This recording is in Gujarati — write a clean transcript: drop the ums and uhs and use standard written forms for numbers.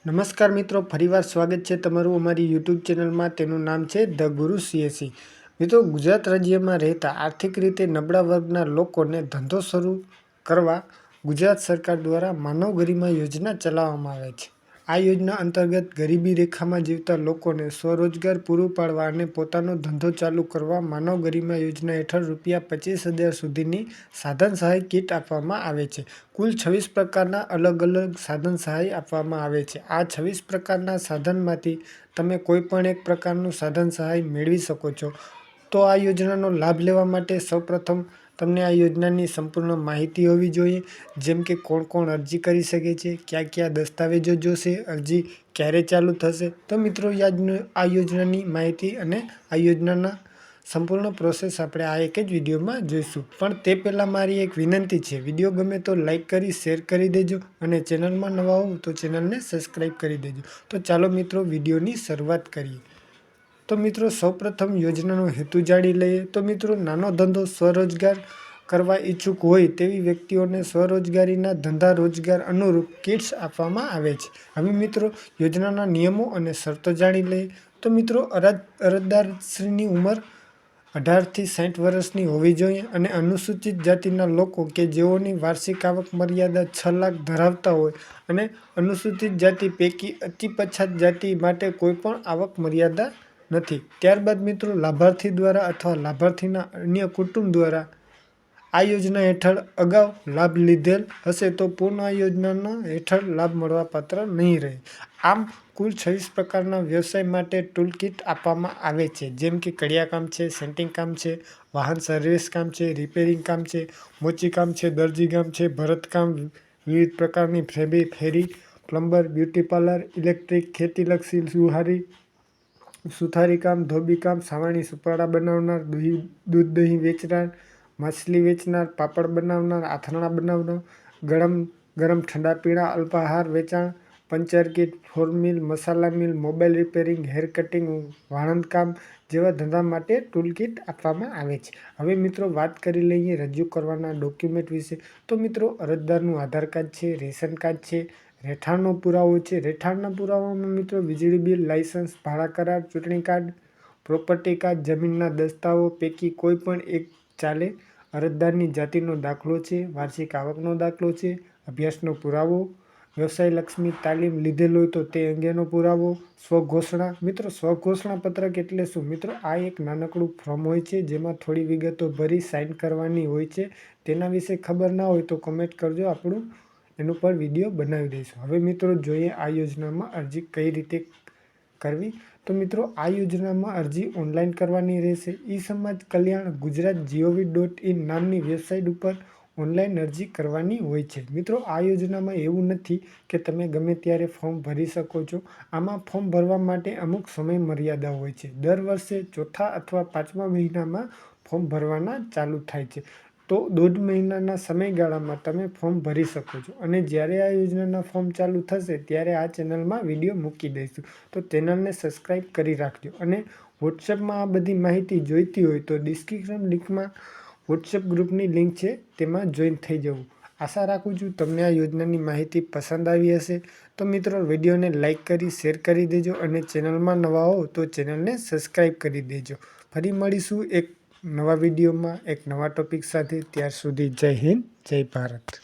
નમસ્કાર મિત્રો, ફરીવાર સ્વાગત છે તમારું અમારી યુટ્યુબ ચેનલમાં. તેનું નામ છે ધ ગુરુ CSE. મિત્રો, ગુજરાત રાજ્યમાં રહેતા આર્થિક રીતે નબળા વર્ગના લોકોને ધંધો શરૂ કરવા ગુજરાત સરકાર દ્વારા માનવ ગરિમા યોજના ચલાવવામાં આવે છે. આ યોજના અંતર્ગત ગરીબી રેખામાં જીવતા લોકોને સ્વરોજગાર પૂરું પાડવા અને પોતાનો ધંધો ચાલુ કરવા માનવ ગરિમા યોજના હેઠળ ₹25,000 સુધીની સાધન સહાય કીટ આપવામાં આવે છે. કુલ 26 પ્રકારના અલગ અલગ સાધન સહાય આપવામાં આવે છે. આ 26 પ્રકારના સાધનમાંથી તમે કોઈ પણ એક પ્રકારનું સાધન સહાય મેળવી શકો છો. તો આ યોજનાનો લાભ લેવા માટે સૌપ્રથમ તમને આ યોજનાની સંપૂર્ણ માહિતી હોવી જોઈએ, જેમ કે કોણ કોણ અરજી કરી શકે છે, કયા કયા દસ્તાવેજો જોશે, અરજી ક્યારે ચાલુ થશે. તો મિત્રો, આ યોજનાની માહિતી અને આ યોજનાના સંપૂર્ણ પ્રોસેસ આપણે આ એક જ વિડીયોમાં જોઈશું. પણ તે પહેલાં મારી એક વિનંતી છે, વિડીયો ગમે તો લાઈક કરી શેર કરી દેજો અને ચેનલમાં નવા હો તો ચેનલને સબસ્ક્રાઈબ કરી દેજો. તો ચાલો મિત્રો, વિડીયોની શરૂઆત કરીએ. તો મિત્રો, સૌપ્રથમ યોજનાનો હેતુ જાણી લઈએ. તો મિત્રો, નાનો ધંધો સ્વરોજગાર કરવા ઈચ્છુક હોય તેવી વ્યક્તિઓને સ્વરોજગારીના ધંધા રોજગાર અનુરૂપ કિટ્સ આપવામાં આવે છે. હવે મિત્રો, યોજનાના નિયમો અને શરતો જાણી લઈએ. તો મિત્રો, અરજદારશ્રીની ઉંમર 18 થી 60 વર્ષની હોવી જોઈએ અને અનુસૂચિત જાતિના લોકો કે જેઓની વાર્ષિક આવક મર્યાદા 6 લાખ ધરાવતા હોય અને અનુસૂચિત જાતિ પૈકી અતિ પછાત જાતિ માટે કોઈ પણ આવક મર્યાદા નથી. ત્યારબાદ મિત્રો, લાભાર્થી દ્વારા અથવા લાભાર્થીના અન્ય કુટુંબ દ્વારા આ યોજના હેઠળ અગાઉ લાભ લીધેલ હશે તો પૂર્ણ આ યોજના હેઠળ લાભ મળવાપાત્ર નહીં રહે. આમ કુલ 26 પ્રકારના વ્યવસાય માટે ટૂલ કિટ આપવામાં આવે છે, જેમ કે કડિયાકામ છે, સેન્ટિંગ કામ છે, વાહન સર્વિસ કામ છે, રિપેરિંગ કામ છે, મોચી કામ છે, દરજીકામ છે, ભરતકામ, વિવિધ પ્રકારની ફેરી, પ્લમ્બર, બ્યુટી પાર્લર, ઇલેક્ટ્રિક, ખેતીલક્ષી સુથારી કામ, ધોબી કામ, સાવરણી સુપારા બનાવનાર, દૂધ દહીં વેચનાર, માછલી વેચનાર, પાપડ બનાવનાર, આથરણા બનાવનાર, ગરમ ઠંડા પીણા અલ્પાહાર વેચાણ, પંચર કીટ, ફ્લોર મિલ, મસાલા મિલ, મોબાઈલ રિપેરિંગ, હેર કટિંગ, વાળંદ કામ જેવા ધંધા માટે ટૂલ કિટ આપવામાં આવે છે. હવે મિત્રો, વાત કરી લઈએ રજૂ કરવાના ડોક્યુમેન્ટ વિશે. તો મિત્રો, અરજદારનું આધાર કાર્ડ છે, રેશન કાર્ડ છે, રહેઠાણનો પુરાવો છે. રહેઠાણના પુરાવામાં મિત્રો વીજળી બિલ, લાયસન્સ, ભાડા કરાર, ચૂંટણી કાર્ડ, પ્રોપર્ટી કાર્ડ, જમીનના દસ્તાવો પૈકી કોઈ પણ એક ચાલે. અરજદારની જાતિનો દાખલો છે, વાર્ષિક આવકનો દાખલો છે, અભ્યાસનો પુરાવો, વ્યવસાય લક્ષી તાલીમ લીધેલ હોય તો તે અંગેનો પુરાવો, સ્વઘોષણા. મિત્રો, સ્વઘોષણા પત્રક એટલે શું? મિત્રો, આ એક નાનકડું ફોર્મ હોય છે જેમાં થોડી વિગતો ભરી સાઇન કરવાની હોય છે. તેના વિશે ખબર ના હોય તો કમેન્ટ કરજો, આપણું એનું પર વિડીયો બનાવી દઈશું. હવે મિત્રો, જોઈએ આ યોજનામાં અરજી કઈ રીતે કરવી. તો મિત્રો, આ યોજનામાં અરજી ઓનલાઈન કરવાની રહેશે. ઈ-સમાજ કલ્યાણ ગુજરાત gov.in નામની વેબસાઇટ ઉપર ઓનલાઈન અરજી કરવાની હોય છે. મિત્રો, આ યોજનામાં એવું નથી કે તમે ગમે ત્યારે ફોર્મ ભરી શકો છો. આમાં ફોર્મ ભરવા માટે અમુક સમય મર્યાદા હોય છે. દર વર્ષે ચોથા અથવા 5મા મહિનામાં ફોર્મ ભરવાના ચાલુ થાય છે. તો 1.5 મહિનાના સમયગાળામાં તમે ફોર્મ ભરી શકો છો. અને જ્યારે આ યોજનાના ફોર્મ ચાલુ થશે ત્યારે આ ચેનલમાં વિડીયો મૂકી દઈશું. તો ચેનલને સબસ્ક્રાઈબ કરી રાખજો. અને વોટ્સએપમાં આ બધી માહિતી જોઈતી હોય તો ડિસ્ક્રિપ્શન લિંકમાં વોટ્સએપ ગ્રુપની લિંક છે, તેમાં જોઈન થઈ જવું. આશા રાખું છું તમને આ યોજનાની માહિતી પસંદ આવી હશે. તો મિત્રો, વિડીયોને લાઈક કરી શેર કરી દેજો અને ચેનલમાં નવા હો તો ચેનલને સબસ્ક્રાઈબ કરી દેજો. ફરી મળીશું એક નવા વિડીયોમાં એક નવા ટોપિક સાથે. ત્યાર સુધી જય હિન્દ, જય ભારત.